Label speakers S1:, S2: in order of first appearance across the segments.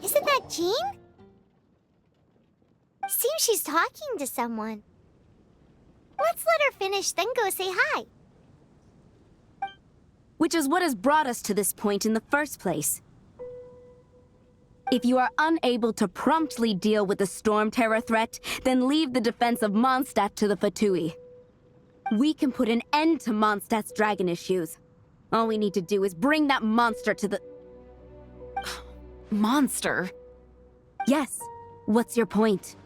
S1: Isn't that Jean? Seems she's talking to someone. Let's let her finish, then go say hi.
S2: Which is what has brought us to this point in the first place. If you are unable to promptly deal with the storm terror threat, then leave the defense of Mondstadt to the Fatui. We can put an end to Mondstadt's dragon issues. All we need to do is bring that monster to the...
S3: Monster?
S2: Yes. What's your point?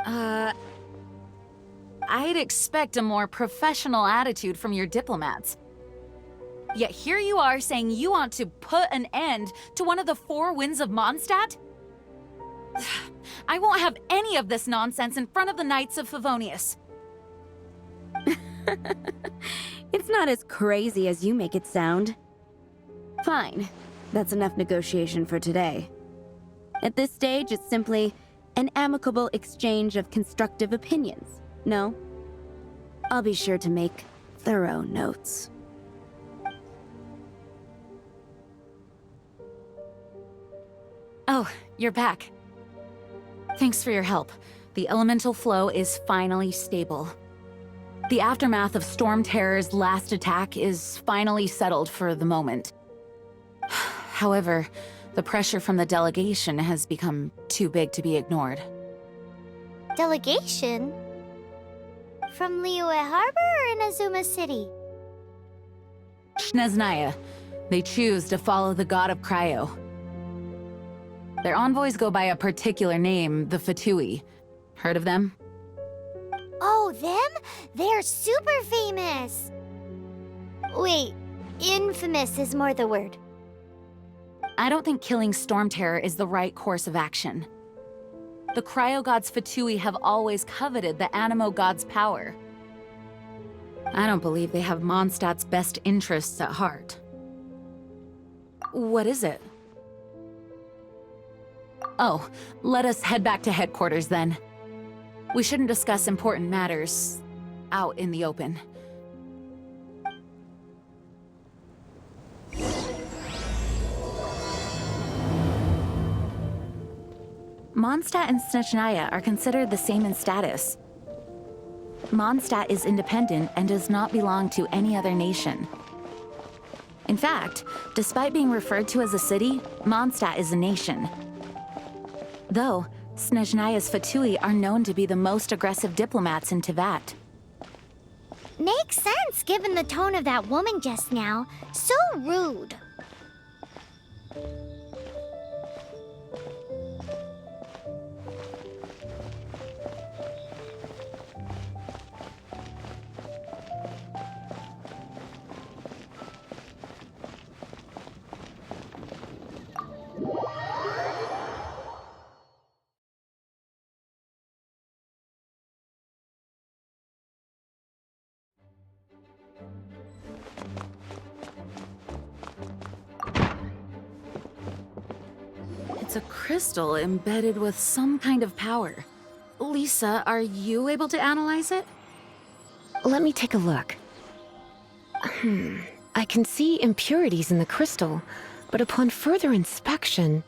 S3: I'd expect a more professional attitude from your diplomats. Yet here you are saying you want to put an end to one of the four winds of Mondstadt? I won't have any of this nonsense in front of the Knights of Favonius.
S2: It's not as crazy as you make it sound. Fine. That's enough negotiation for today. At this stage, it's simply an amicable exchange of constructive opinions. No? I'll be sure to make thorough notes.
S3: Oh, you're back. Thanks for your help. The elemental flow is finally stable. The aftermath of Storm Terror's last attack is finally settled for the moment. However, the pressure from the delegation has become too big to be ignored.
S1: Delegation? From Liyue Harbor or Inazuma City?
S3: Snezhnaya. They choose to follow the god of Cryo. Their envoys go by a particular name, the Fatui. Heard of them?
S1: Oh, them? They're super famous! Wait, infamous is more the word.
S3: I don't think killing Storm Terror is the right course of action. The Cryo God's Fatui have always coveted the Animo God's power. I don't believe they have Mondstadt's best interests at heart. What is it? Oh, let us head back to headquarters then. We shouldn't discuss important matters out in the open. Mondstadt and Snezhnaya are considered the same in status. Mondstadt is independent and does not belong to any other nation. In fact, despite being referred to as a city, Mondstadt is a nation. Though, Snezhnaya's Fatui are known to be the most aggressive diplomats in Teyvat.
S1: Makes sense given the tone of that woman just now. So rude.
S3: It's a crystal embedded with some kind of power. Lisa, are you able to analyze it?
S4: Let me take a look. I can see impurities in the crystal, but upon further inspection...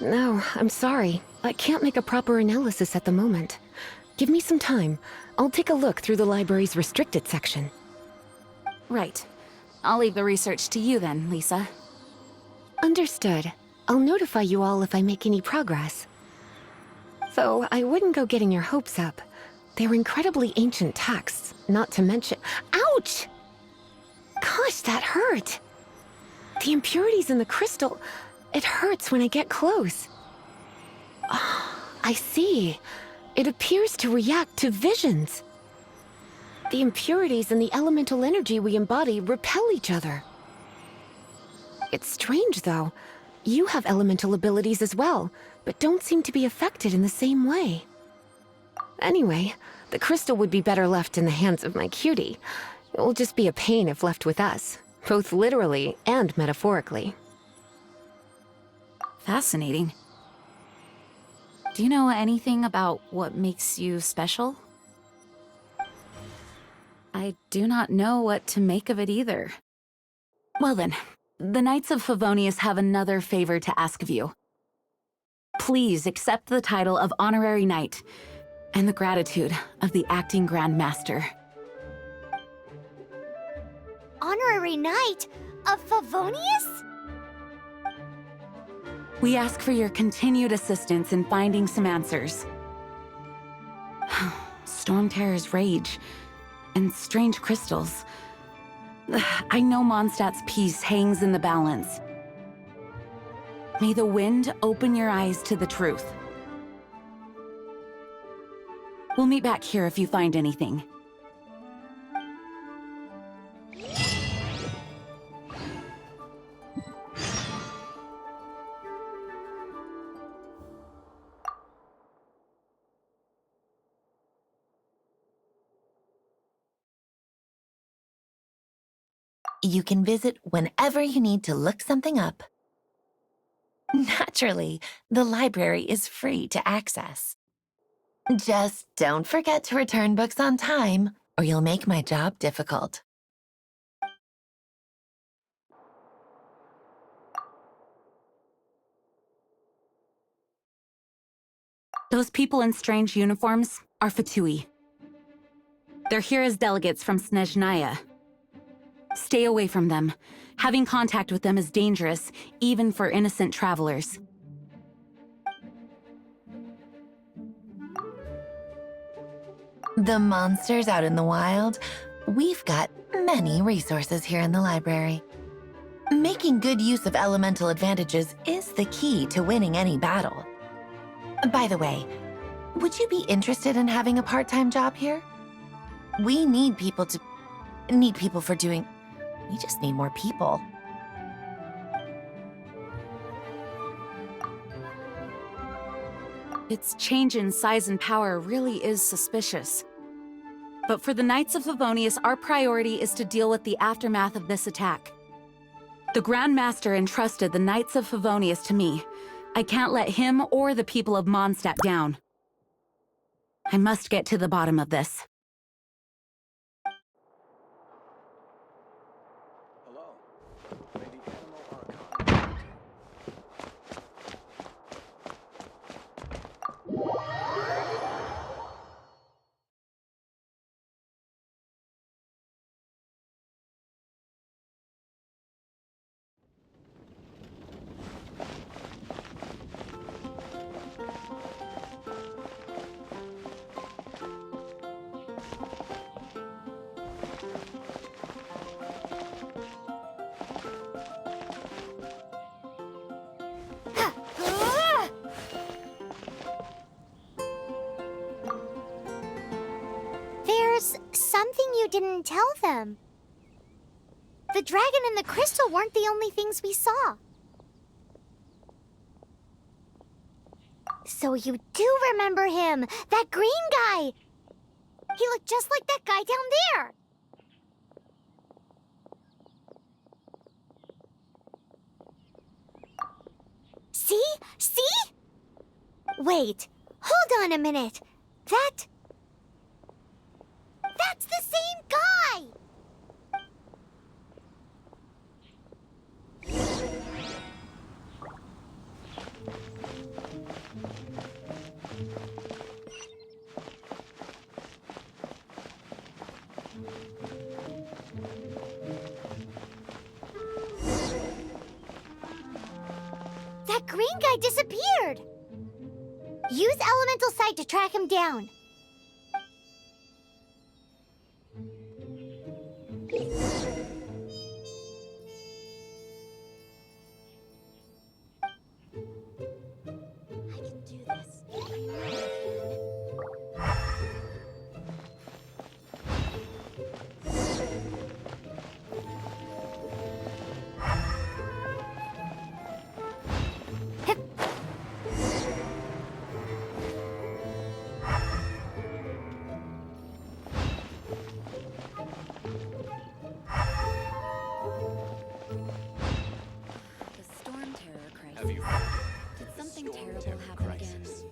S4: No, I'm sorry. I can't make a proper analysis at the moment. Give me some time. I'll take a look through the library's restricted section.
S3: Right. I'll leave the research to you then, Lisa.
S4: Understood. I'll notify you all if I make any progress. Though I wouldn't go getting your hopes up. They're incredibly ancient texts, not to mention... Ouch! Gosh, that hurt! The impurities in the crystal... It hurts when I get close. Oh, I see. It appears to react to visions. The impurities and the elemental energy we embody repel each other. It's strange, though. You have elemental abilities as well, but don't seem to be affected in the same way. Anyway, the crystal would be better left in the hands of my cutie. It will just be a pain if left with us, both literally and metaphorically.
S3: Fascinating. Do you know anything about what makes you special? I do not know what to make of it either. Well then, the Knights of Favonius have another favor to ask of you. Please accept the title of Honorary Knight and the gratitude of the Acting Grand Master.
S1: Honorary Knight of Favonius?
S3: We ask for your continued assistance in finding some answers. Storm Terror's rage and strange crystals. I know Mondstadt's peace hangs in the balance. May the wind open your eyes to the truth. We'll meet back here if you find anything.
S5: You can visit whenever you need to look something up. Naturally, the library is free to access. Just don't forget to return books on time, or you'll make my job difficult.
S3: Those people in strange uniforms are Fatui. They're here as delegates from Snezhnaya. Stay away from them. Having contact with them is dangerous, even for innocent travelers.
S5: The monsters out in the wild, we've got many resources here in the library. Making good use of elemental advantages is the key to winning any battle. By the way, would you be interested in having a part-time job here? We need people for doing... We just need more people.
S3: Its change in size and power really is suspicious. But for the Knights of Favonius, our priority is to deal with the aftermath of this attack. The Grand Master entrusted the Knights of Favonius to me. I can't let him or the people of Mondstadt down. I must get to the bottom of this.
S1: There's something you didn't tell them. The dragon and the crystal weren't the only things we saw. So you do remember him, that green guy. He looked just like that guy down there. See? See? Wait, hold on a minute. That's the same guy! That green guy disappeared! Use elemental sight to track him down.
S6: Have you heard?
S2: Did
S6: The
S2: something
S6: storm
S2: terrible
S6: terror
S2: happen again?
S6: crisis.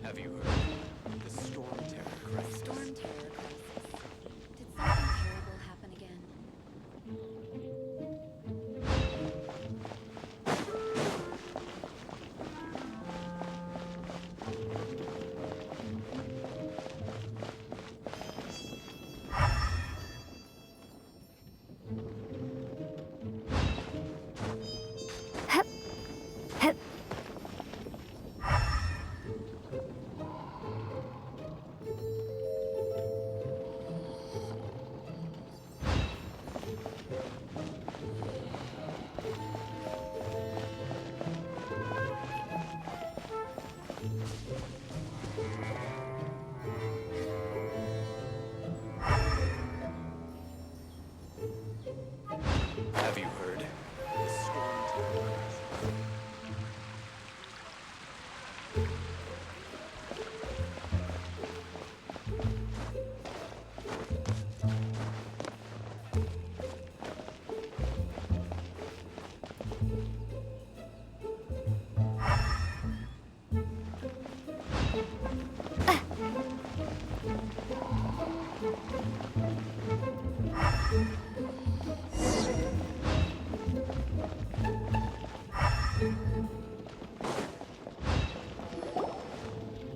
S6: Have you heard? The storm terror crisis.
S2: Storm terror crisis. Did something terrible happen again?
S6: Have you heard? The storm terror crisis.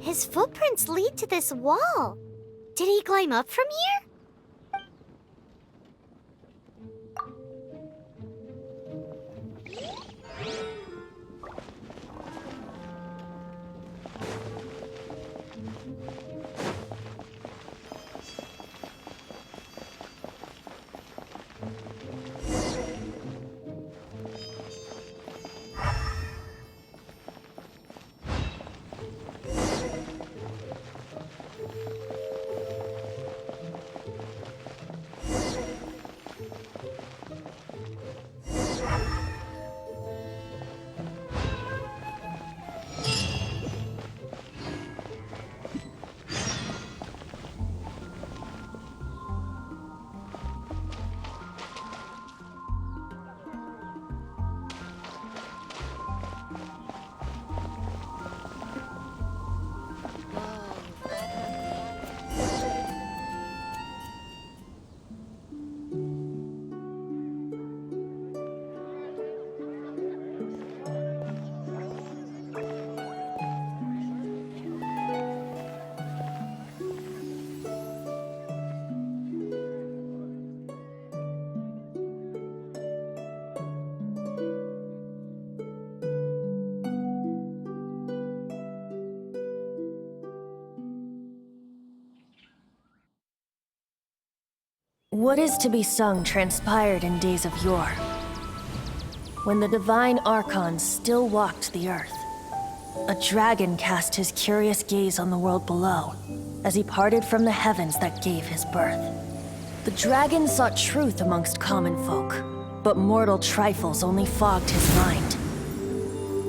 S1: His footprints lead to this wall. Did he climb up from here?
S7: What is to be sung transpired in days of yore, when the divine archons still walked the earth. A dragon cast his curious gaze on the world below, as he parted from the heavens that gave his birth. The dragon sought truth amongst common folk, but mortal trifles only fogged his mind.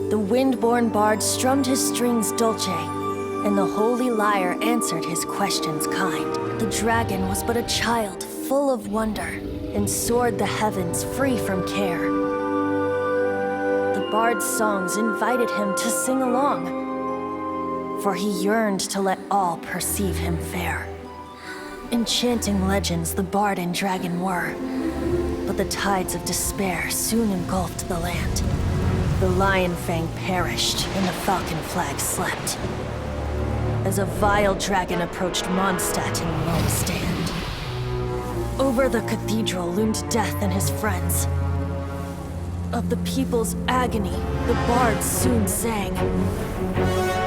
S7: The wind-born bard strummed his strings dulce, and the holy lyre answered his questions kind. The dragon was but a child full of wonder, and soared the heavens free from care. The bard's songs invited him to sing along, for he yearned to let all perceive him fair. Enchanting legends the bard and dragon were, but the tides of despair soon engulfed the land. The lion fang perished, and the falcon flag slept, as a vile dragon approached Mondstadt in lone stand. Over the cathedral loomed death and his friends. Of the people's agony, the bards soon sang.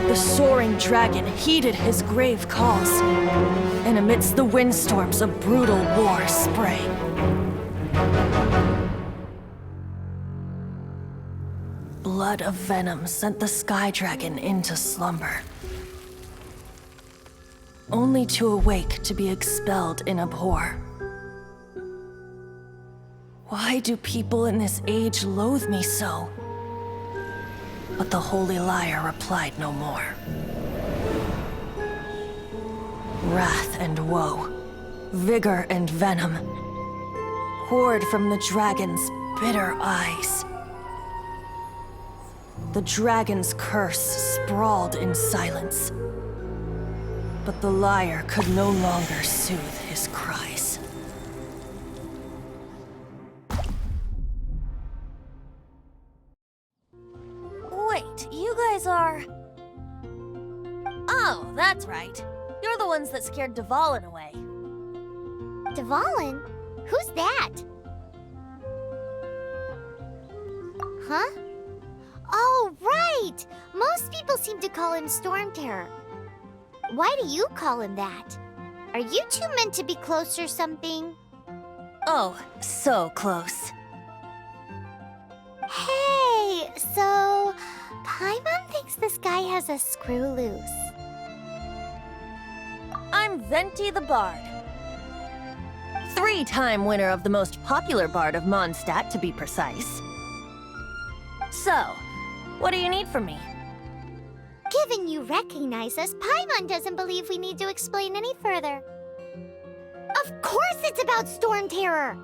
S7: The soaring dragon heeded his grave calls, and amidst the windstorms a brutal war sprang. Blood flood of venom sent the sky dragon into slumber, only to awake to be expelled in abhor. Why do people in this age loathe me so? But the holy liar replied no more. Wrath and woe, vigor and venom, poured from the dragon's bitter eyes. The dragon's curse sprawled in silence, but the liar could no longer soothe his cries. Wait, you guys are... Oh, that's right. You're the ones that scared Dvalin away.
S1: Dvalin? Who's that? Huh? Oh, right! Most people seem to call him Storm Terror. Why do you call him that? Are you two meant to be close or something?
S7: Oh, so close.
S1: Hey, so... Paimon thinks this guy has a screw loose.
S7: I'm Venti the Bard. 3-time winner of the most popular bard of Mondstadt, to be precise. So, what do you need from me?
S1: Given you recognize us, Paimon doesn't believe we need to explain any further. Of course it's about Storm Terror!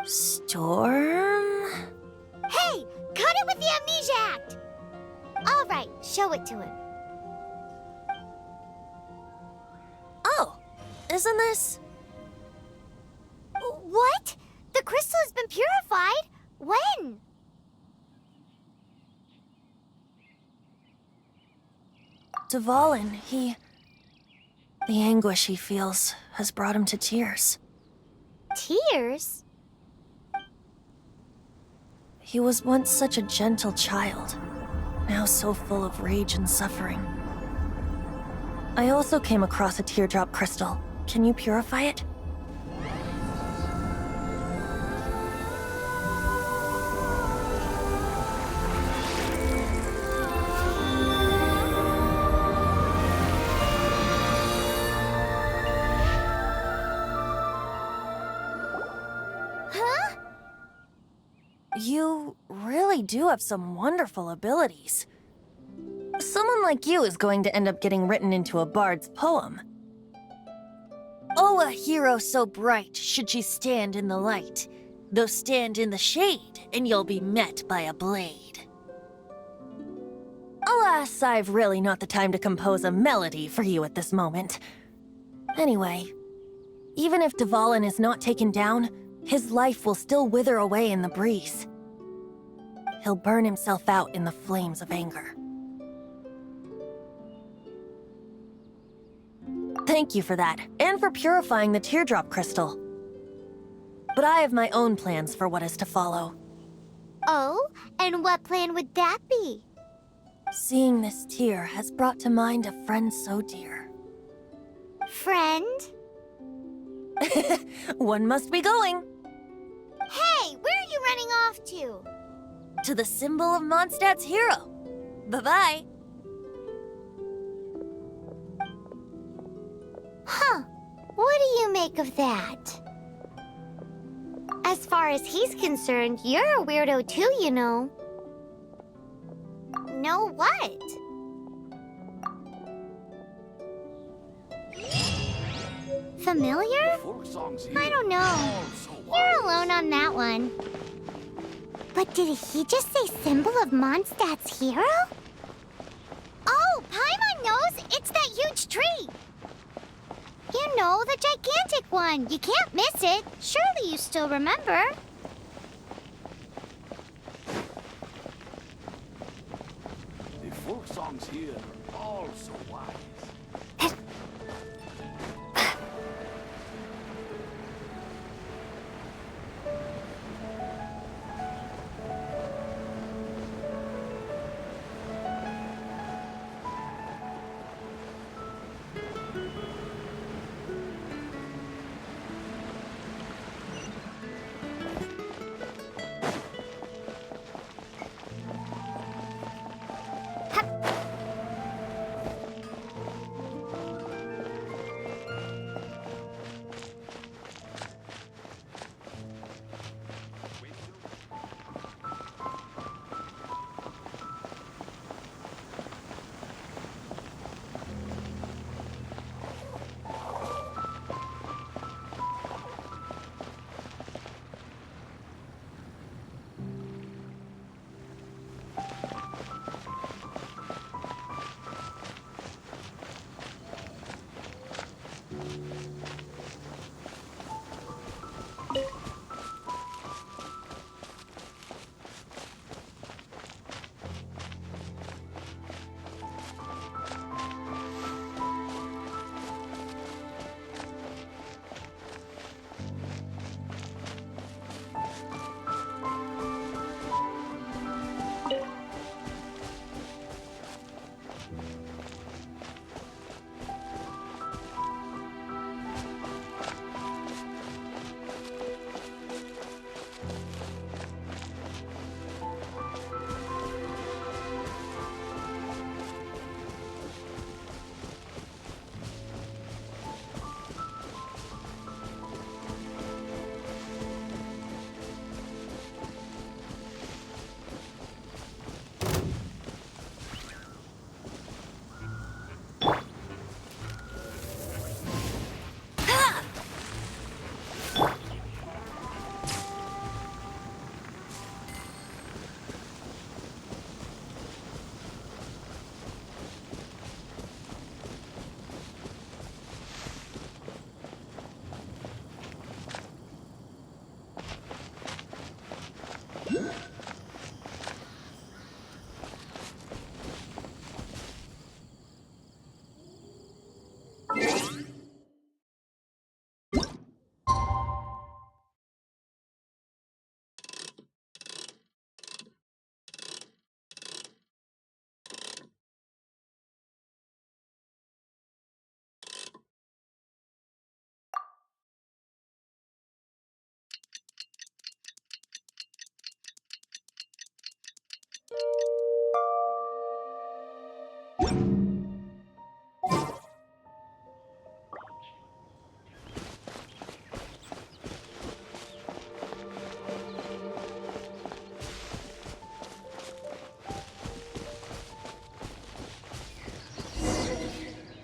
S7: Storm?
S1: Hey, cut it with the Amnesia Act! Alright, show it to him.
S7: Oh, isn't this...
S1: What? The crystal has been purified? When?
S7: Dvalin, the anguish he feels has brought him to tears.
S1: Tears?
S7: He was once such a gentle child, now so full of rage and suffering. I also came across a teardrop crystal. Can you purify it?
S1: Huh?
S7: You really do have some wonderful abilities. Someone like you is going to end up getting written into a bard's poem. Oh, a hero so bright should she stand in the light, though stand in the shade, and you'll be met by a blade. Alas, I've really not the time to compose a melody for you at this moment. Anyway, even if Dvalin is not taken down, his life will still wither away in the breeze. He'll burn himself out in the flames of anger. Thank you for that, and for purifying the teardrop crystal. But I have my own plans for what is to follow.
S1: Oh, and what plan would that be?
S7: Seeing this tear has brought to mind a friend so dear.
S1: Friend?
S7: One must be going.
S1: Hey, where are you running off to?
S7: To the symbol of Mondstadt's hero. Bye-bye.
S1: Huh. What do you make of that? As far as he's concerned, you're a weirdo too, you know. Know what? Familiar? I don't know. You're alone on that one. But did he just say symbol of Mondstadt's hero? Oh, Paimon knows! It's that huge tree! You know, the gigantic one. You can't miss it. Surely you still remember.
S6: The folk songs here are all so wise.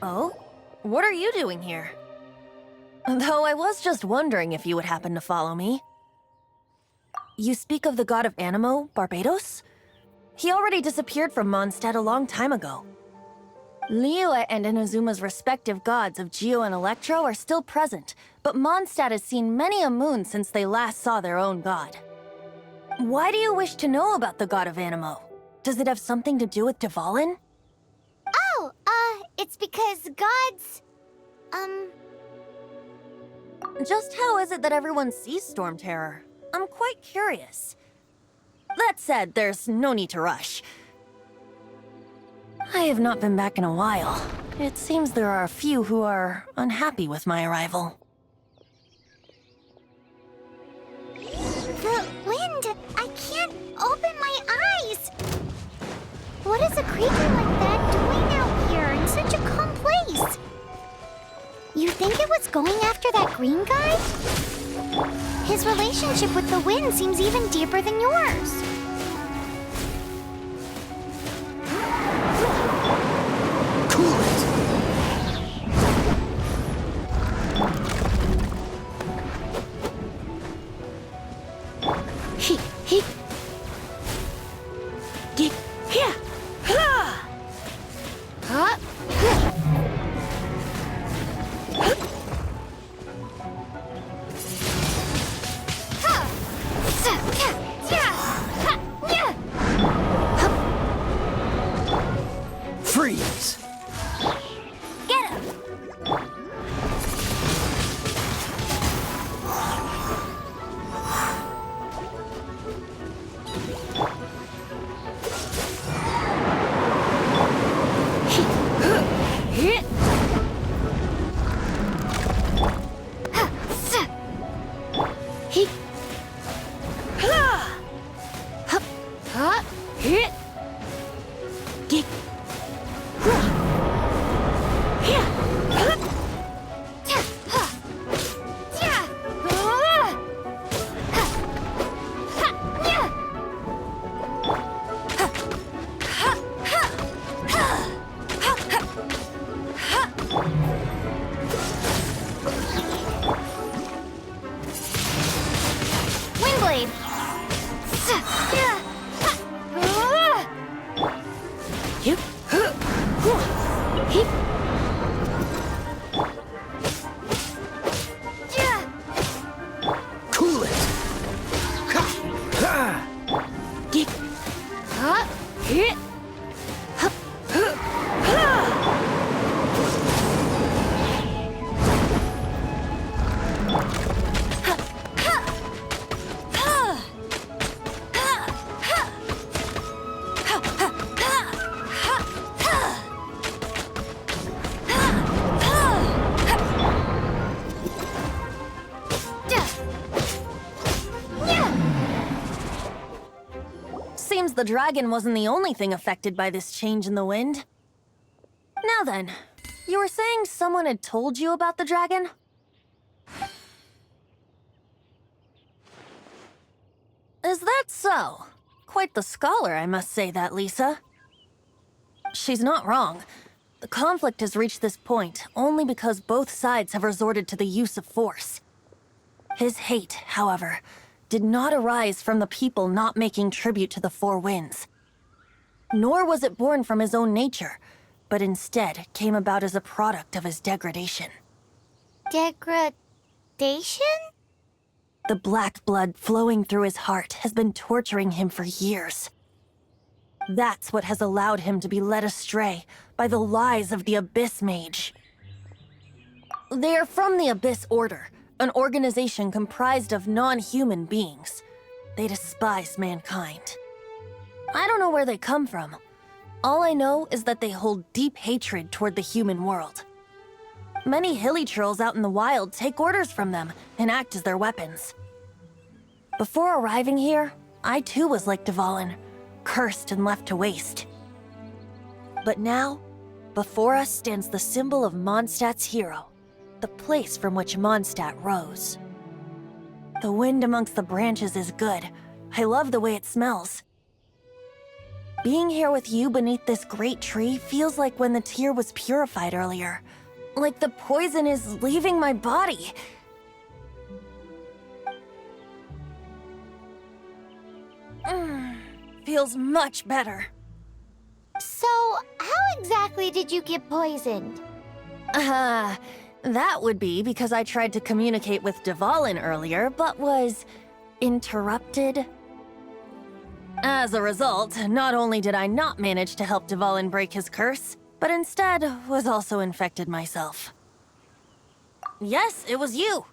S7: Oh? What are you doing here? Though I was just wondering if you would happen to follow me. You speak of the god of Animo, Barbados? He already disappeared from Mondstadt a long time ago. Liyue and Inazuma's respective gods of Geo and Electro are still present, but Mondstadt has seen many a moon since they last saw their own god. Why do you wish to know about the god of Animo? Does it have something to do with Dvalin?
S1: Oh, it's because gods...
S7: Just how is it that everyone sees Storm Terror? I'm quite curious. That said, there's no need to rush. I have not been back in a while. It seems there are a few who are unhappy with my arrival.
S1: The wind! I can't open my eyes! What is a creature like that doing out here in such a calm place? You think it was going after that green guy? His relationship with the wind seems even deeper than yours.
S6: Cool it!
S4: He. Get here.
S1: Huh?
S6: Freeze!
S1: Get him! Windblade!
S6: Cool it!
S7: Seems the dragon wasn't the only thing affected by this change in the wind. Now then, you were saying someone had told you about the dragon? Is that so? Quite the scholar, I must say that, Lisa. She's not wrong. The conflict has reached this point only because both sides have resorted to the use of force. His hate, however, did not arise from the people not making tribute to the Four Winds. Nor was it born from his own nature, but instead came about as a product of his degradation.
S1: Degradation?
S7: The black blood flowing through his heart has been torturing him for years. That's what has allowed him to be led astray by the lies of the Abyss Mage. They are from the Abyss Order, an organization comprised of non-human beings. They despise mankind. I don't know where they come from. All I know is that they hold deep hatred toward the human world. Many hilly trolls out in the wild take orders from them and act as their weapons. Before arriving here, I too was like Dvalin, cursed and left to waste. But now, before us stands the symbol of Mondstadt's hero, the place from which Mondstadt rose. The wind amongst the branches is good. I love the way it smells. Being here with you beneath this great tree feels like when the tear was purified earlier. Like the poison is leaving my body. Feels much better.
S1: So, how exactly did you get poisoned?
S7: That would be because I tried to communicate with Dvalin earlier, but was interrupted. As a result, not only did I not manage to help Dvalin break his curse, but instead was also infected myself. Yes, it was you.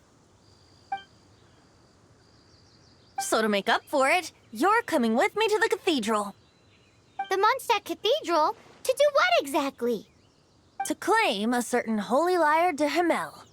S7: So to make up for it, you're coming with me to the cathedral.
S1: The Mondstadt Cathedral? To do what exactly?
S7: To claim a certain holy lyre de Himmel.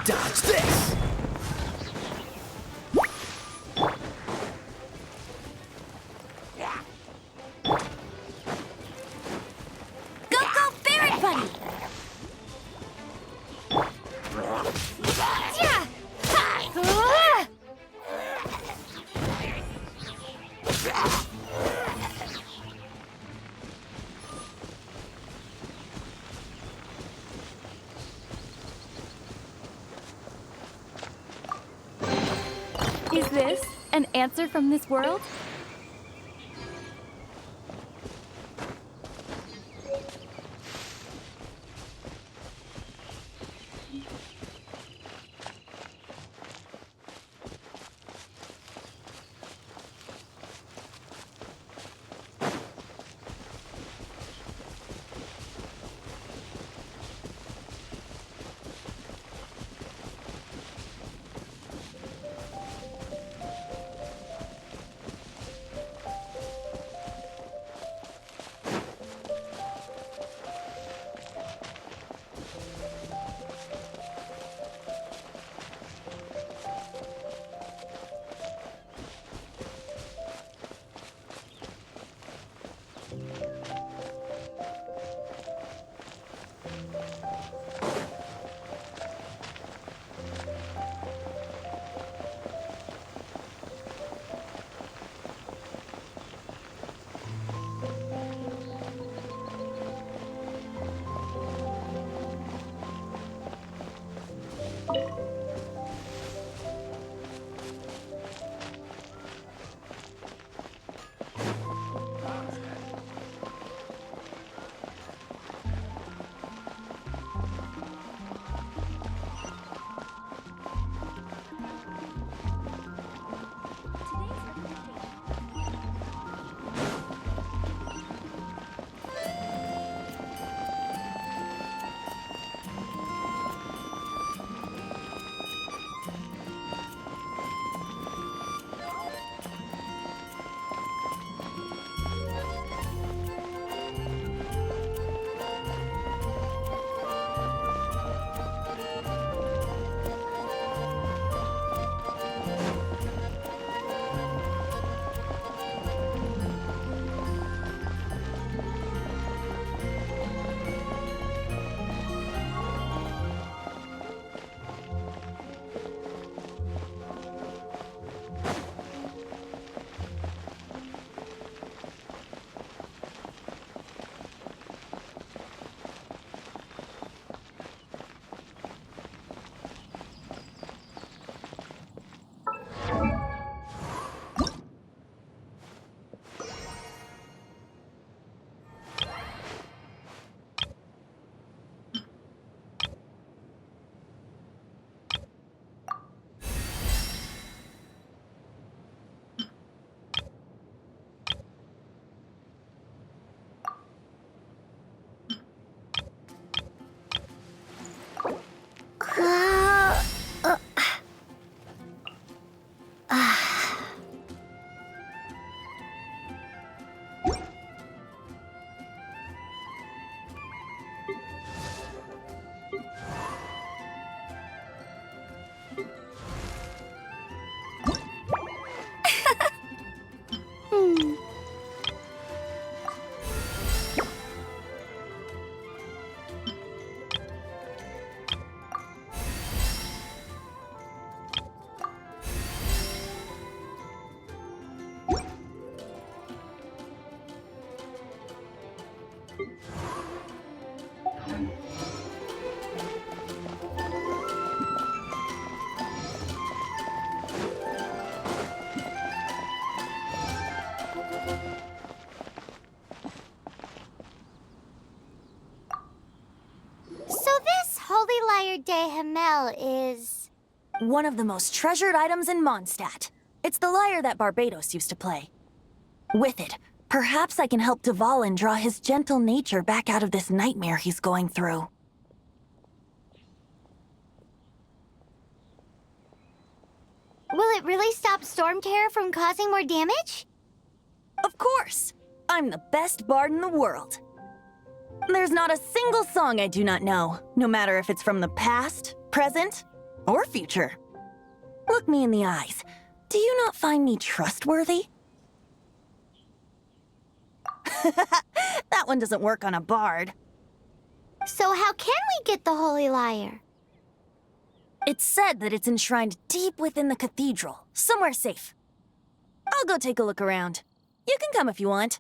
S6: Dodge this!
S1: Go, go, Ferret Buddy! Yeah! Ha!
S3: Is this an answer from this world?
S1: So this Holy Lyre de Himmel is...
S7: One of the most treasured items in Mondstadt. It's the lyre that Barbados used to play. With it, perhaps I can help Dvalin draw his gentle nature back out of this nightmare he's going through.
S1: Will it really stop Storm Terror from causing more damage?
S7: Of course! I'm the best bard in the world. There's not a single song I do not know, no matter if it's from the past, present, or future. Look me in the eyes. Do you not find me trustworthy? That one doesn't work on a bard.
S1: So how can we get the Holy Lyre?
S7: It's said that it's enshrined deep within the cathedral, somewhere safe. I'll go take a look around. You can come if you want.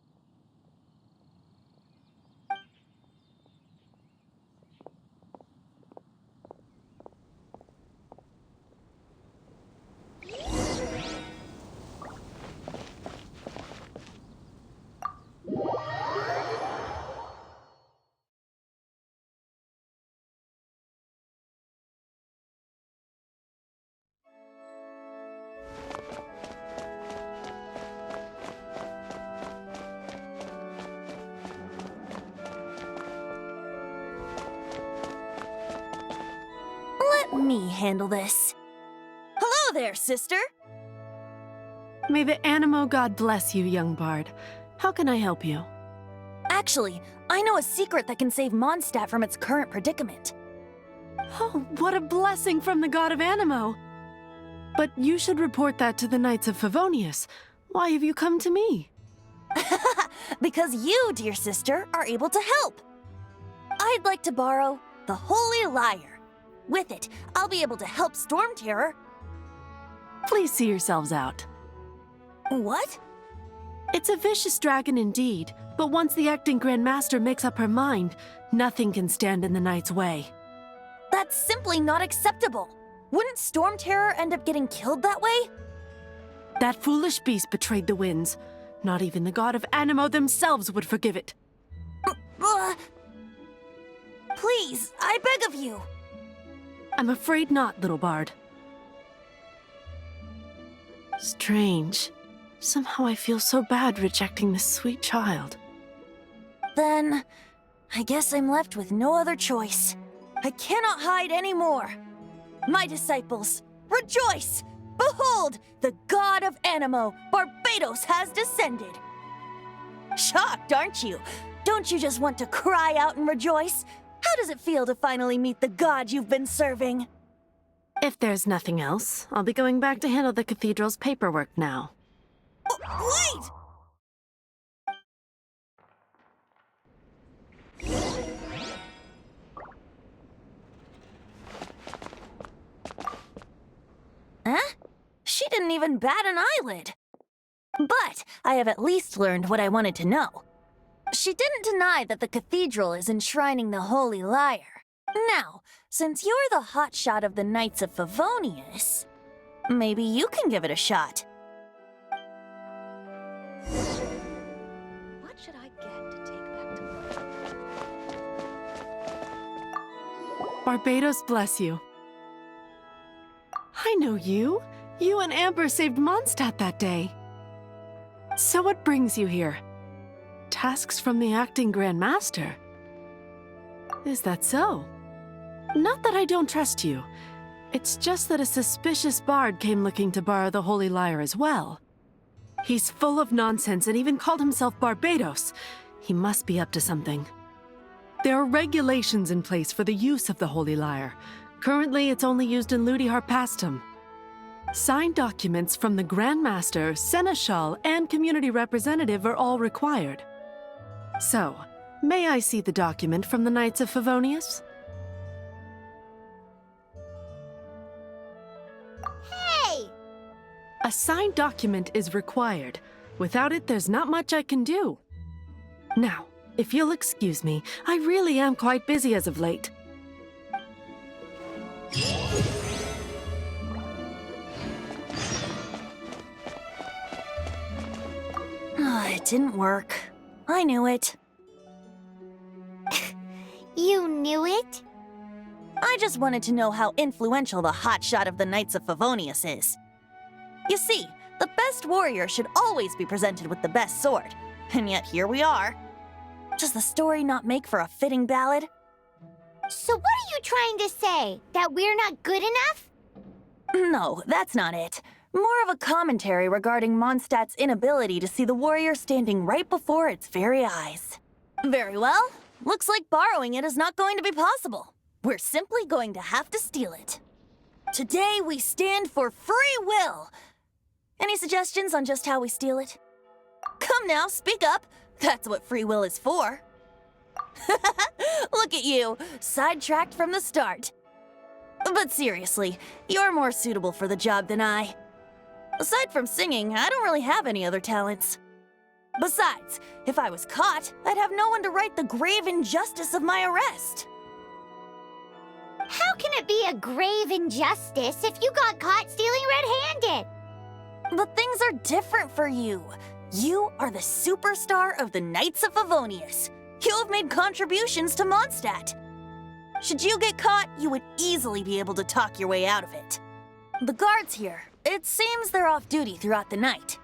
S7: Let me handle this. Hello there, sister!
S8: May the Animo God bless you, young bard. How can I help you?
S7: Actually, I know a secret that can save Mondstadt from its current predicament.
S8: Oh, what a blessing from the god of Animo! But you should report that to the Knights of Favonius. Why have you come to me?
S7: Because you, dear sister, are able to help. I'd like to borrow the Holy Lyre. With it, I'll be able to help Storm Terror.
S8: Please see yourselves out.
S7: What?
S8: It's a vicious dragon indeed, but once the acting Grand Master makes up her mind, nothing can stand in the Knight's way.
S7: That's simply not acceptable. Wouldn't Storm Terror end up getting killed that way?
S8: That foolish beast betrayed the winds. Not even the god of Animo themselves would forgive it.
S7: Please, I beg of you.
S8: I'm afraid not, little bard. Strange. Somehow I feel so bad rejecting this sweet child.
S7: Then, I guess I'm left with no other choice. I cannot hide anymore. My disciples, rejoice! Behold, the god of Animo, Barbados, has descended. Shocked, aren't you? Don't you just want to cry out and rejoice? How does it feel to finally meet the god you've been serving?
S8: If there's nothing else, I'll be going back to handle the cathedral's paperwork now.
S7: Wait! Huh? She didn't even bat an eyelid. But I have at least learned what I wanted to know. She didn't deny that the cathedral is enshrining the Holy Lyre. Now, since you're the hotshot of the Knights of Favonius, maybe you can give it a shot.
S3: What should I get to take back to...
S8: Barbados bless you. I know you. You and Amber saved Mondstadt that day. So what brings you here? Tasks from the acting Grand Master? Is that so? Not that I don't trust you. It's just that a suspicious bard came looking to borrow the Holy Lyre as well. He's full of nonsense and even called himself Barbados. He must be up to something. There are regulations in place for the use of the Holy Lyre. Currently, it's only used in Ludi Harpastum. Signed documents from the Grand Master, Seneschal, and community representative are all required. So, may I see the document from the Knights of Favonius?
S1: Hey!
S8: A signed document is required. Without it, there's not much I can do. Now, If you'll excuse me, I really am quite busy as of late.
S7: It didn't work. I knew it.
S1: You knew it?
S7: I just wanted to know how influential the hotshot of the Knights of Favonius is. You see, the best warrior should always be presented with the best sword. And yet here we are. Does the story not make for a fitting ballad?
S1: So what are you trying to say? That we're not good enough?
S7: No, that's not it. More of a commentary regarding Mondstadt's inability to see the warrior standing right before its very eyes. Very well. Looks like borrowing it is not going to be possible. We're simply going to have to steal it. Today we stand for free will. Any suggestions on just how we steal it? Come now, speak up. That's what free will is for. Look at you, sidetracked from the start. But seriously, you're more suitable for the job than I. Aside from singing, I don't really have any other talents. Besides, if I was caught, I'd have no one to right the grave injustice of my arrest.
S1: How can it be a grave injustice if you got caught stealing red-handed?
S7: But things are different for you. You are the superstar of the Knights of Favonius. You have made contributions to Mondstadt. Should you get caught, you would easily be able to talk your way out of it. The guards here, it seems they're off duty throughout the night.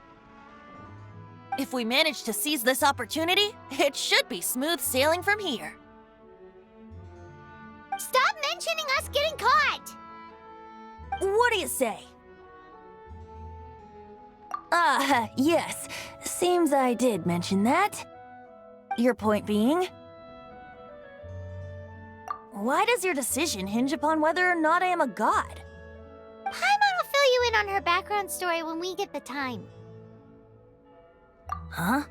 S7: If we manage to seize this opportunity, it should be smooth sailing from here.
S1: Stop mentioning us getting caught!
S7: What do you say? Yes. Seems I did mention that. Your point being? Why does your decision hinge upon whether or not I am a god?
S1: Paimon will fill you in on her background story when we get the time.
S7: Huh?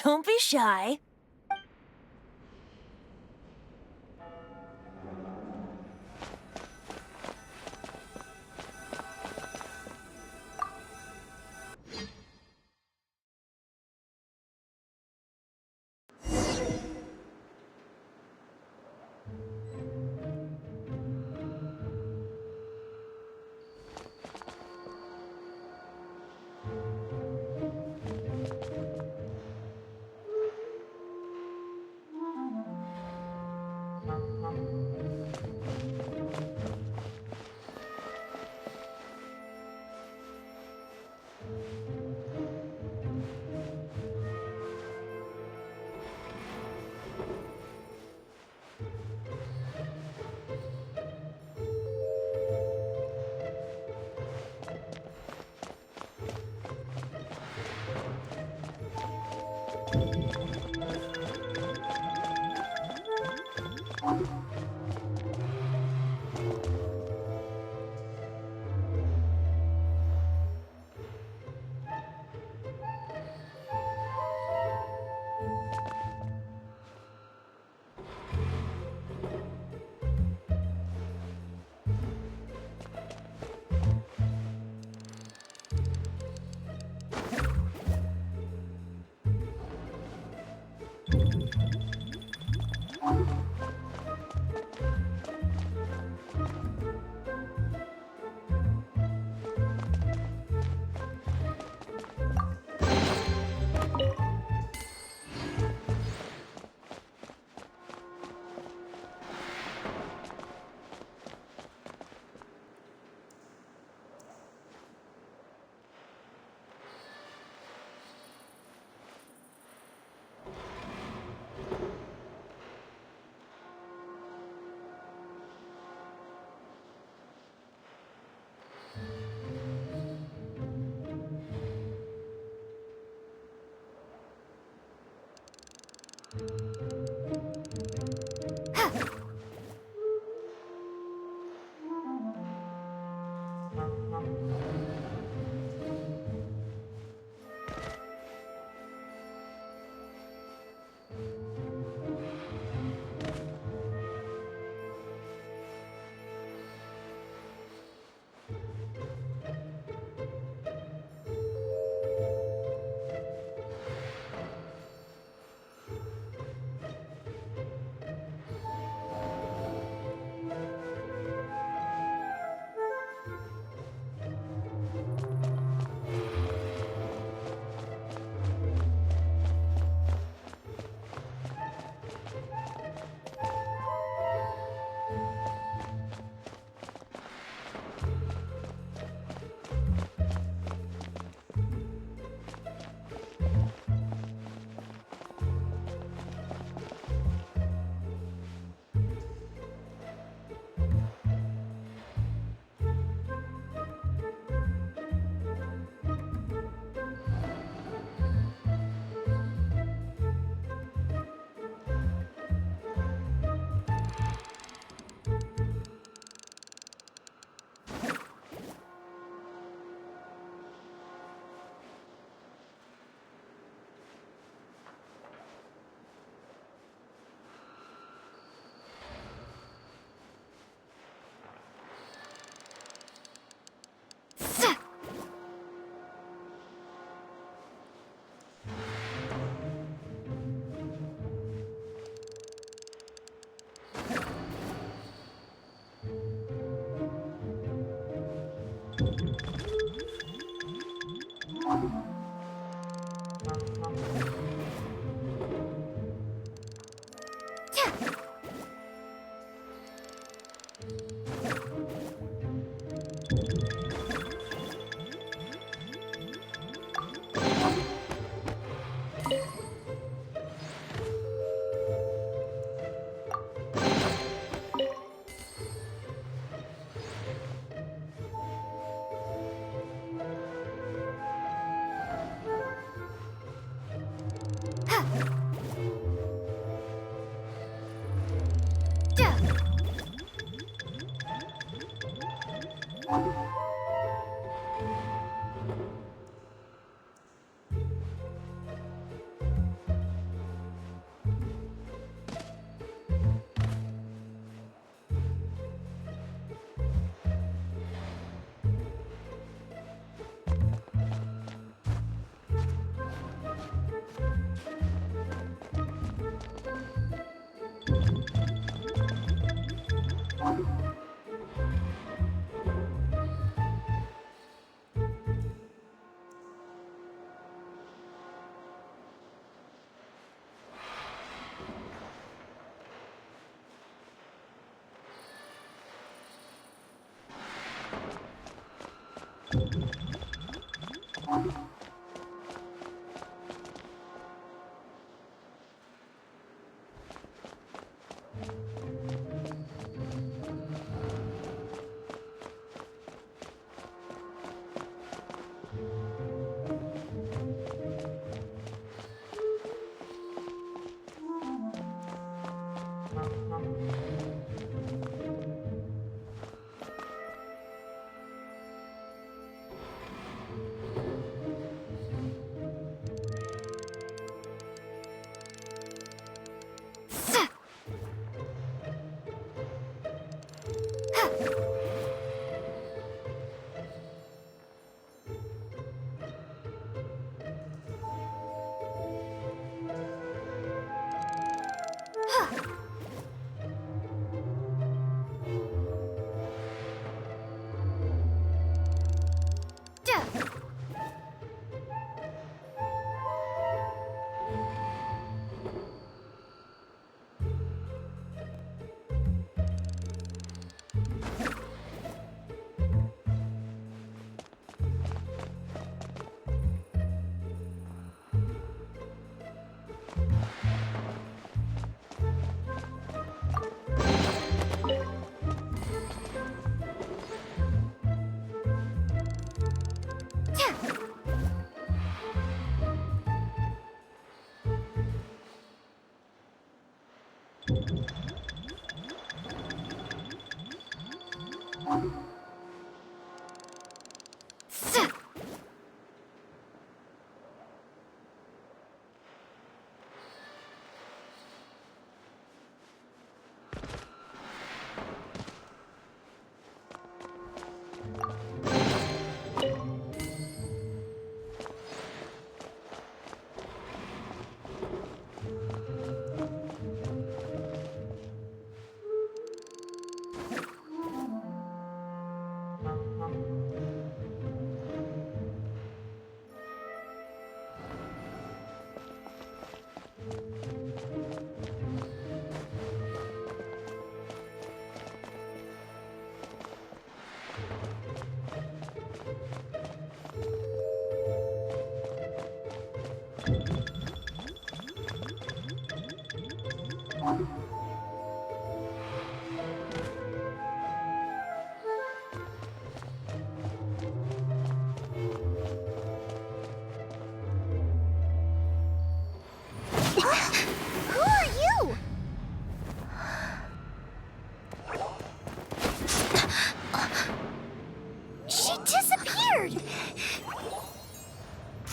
S7: Don't be shy.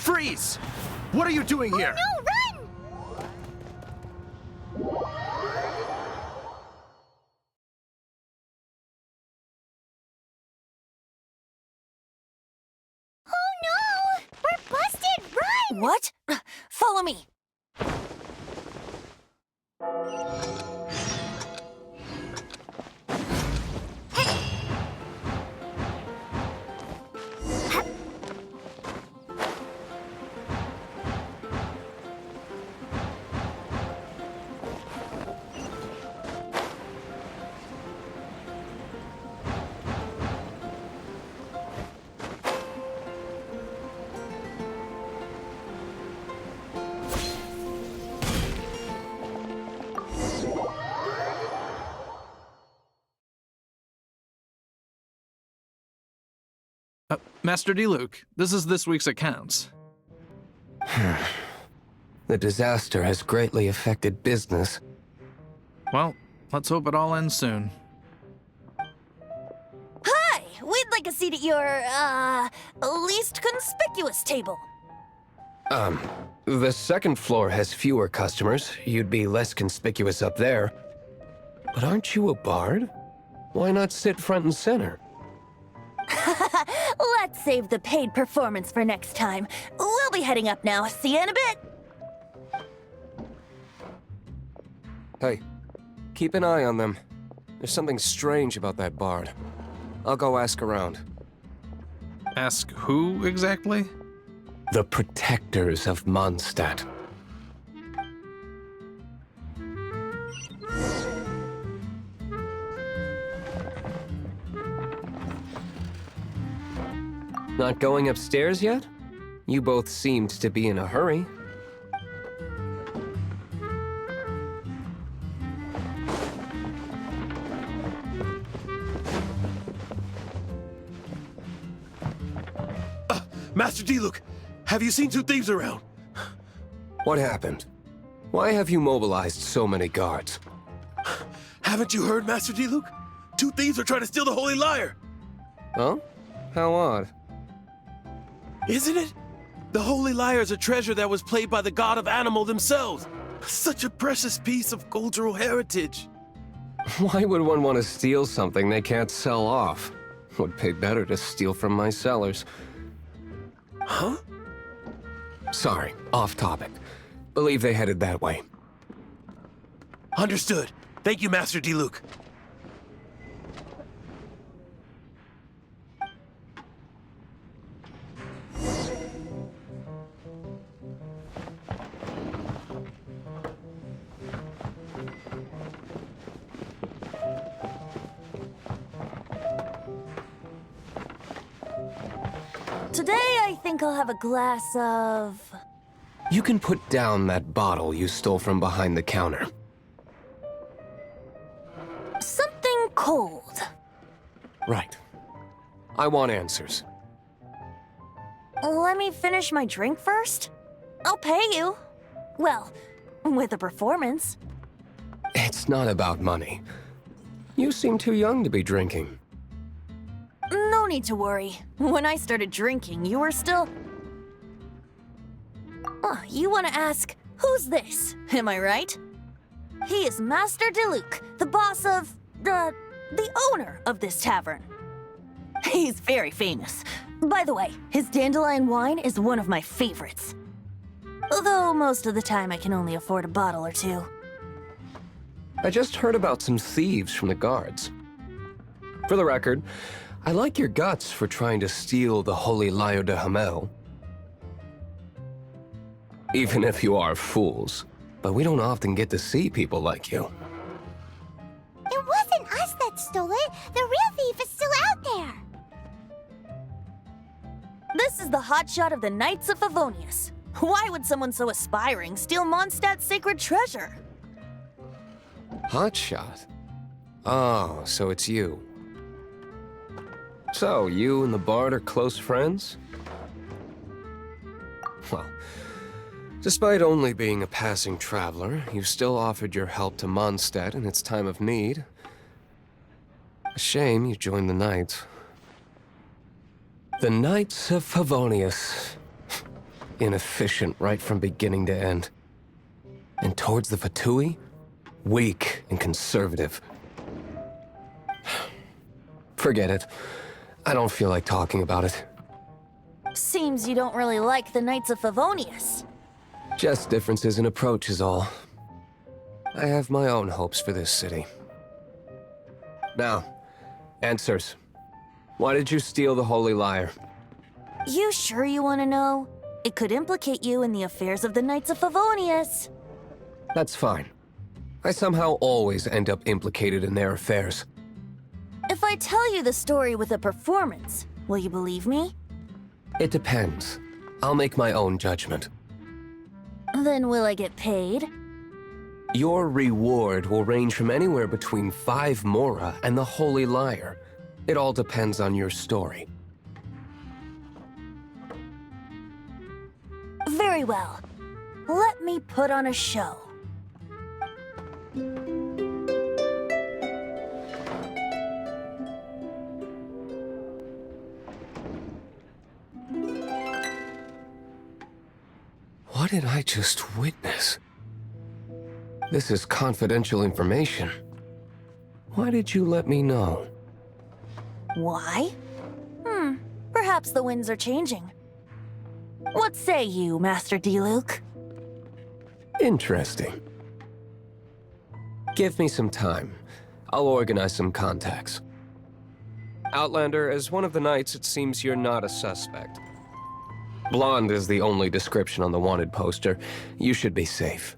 S9: Freeze! What are you doing here?
S1: No, run! Oh no! We're busted! Run!
S7: What? Follow me.
S10: Master D-Luke, this is this week's accounts.
S11: The disaster has greatly affected business.
S10: Well, let's hope it all ends soon.
S7: Hi! We'd like a seat at your, least conspicuous table.
S11: The second floor has fewer customers. You'd be less conspicuous up there. But aren't you a bard? Why not sit front and center?
S7: Let's save the paid performance for next time. We'll be heading up now. See you in a bit.
S11: Hey, keep an eye on them. There's something strange about that bard. I'll go ask around.
S10: Ask who exactly?
S11: The protectors of Mondstadt. Not going upstairs yet? You both seemed to be in a hurry.
S9: Master D-Luke, have you seen two thieves around?
S11: What happened? Why have you mobilized so many guards?
S9: Haven't you heard, Master D-Luke? Two thieves are trying to steal the Holy Lyre!
S11: Huh? How odd.
S9: Isn't it? The Holy Lyre is a treasure that was played by the god of animal themselves. Such a precious piece of cultural heritage.
S11: Why would one want to steal something they can't sell off? Would pay better to steal from my sellers.
S9: Huh?
S11: Sorry, off topic. Believe they headed that way.
S9: Understood. Thank you, Master D-Luke.
S7: Today, I think I'll have a glass of...
S11: You can put down that bottle you stole from behind the counter.
S7: something cold.
S11: Right. I want answers.
S7: Let me finish my drink first. I'll pay you. Well, with a performance.
S11: It's not about money. You seem too young to be drinking.
S7: No need to worry. When I started drinking, you were still... Oh, you want to ask, who's this? Am I right? He is Master DeLuke, the boss of... the owner of this tavern. He's very famous. By the way, his dandelion wine is one of my favorites. Although most of the time I can only afford a bottle or two.
S11: I just heard about some thieves from the guards. For the record, I like your guts for trying to steal the Holy Lyre de Hamel. Even if you are fools. But we don't often get to see people like you.
S1: It wasn't us that stole it. The real thief is still out there.
S7: This is the hotshot of the Knights of Favonius. Why would someone so aspiring steal Mondstadt's sacred treasure?
S11: Hotshot? Oh, so it's you. So, you and the Bard are close friends? Well, despite only being a passing traveler, you still offered your help to Mondstadt in its time of need. A shame you joined the Knights. The Knights of Favonius. inefficient right from beginning to end. And towards the Fatui, weak and conservative. Forget it. I don't feel like talking about it.
S7: Seems you don't really like the Knights of Favonius.
S11: Just differences in approach is all. I have my own hopes for this city. Now, answers. Why did you steal the Holy Lyre?
S7: You sure you want to know? It could implicate you in the affairs of the Knights of Favonius.
S11: That's fine. I somehow always end up implicated in their affairs.
S7: If I tell you the story with a performance, will you believe me?
S11: It depends. I'll make my own judgment.
S7: Then will I get paid?
S11: Your reward will range from anywhere between 5 mora and the Holy Lyre. It all depends on your story.
S7: Very well. Let me put on a show.
S11: What did I just witness? This is confidential information. Why did you let me know?
S7: Why? Perhaps the winds are changing. What say you, Master Diluc?
S11: Interesting. Give me some time. I'll organize some contacts. Outlander, as one of the knights, it seems you're not a suspect. Blonde is the only description on the wanted poster. You should be safe.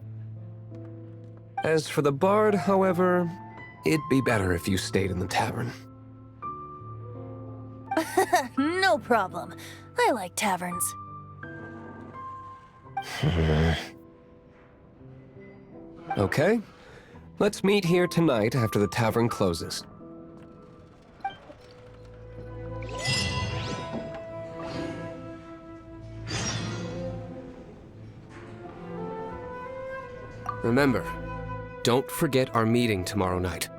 S11: As for the bard, however, it'd be better if you stayed in the tavern.
S7: No problem. I like taverns.
S11: Okay. Let's meet here tonight after the tavern closes. Remember, don't forget our meeting tomorrow night.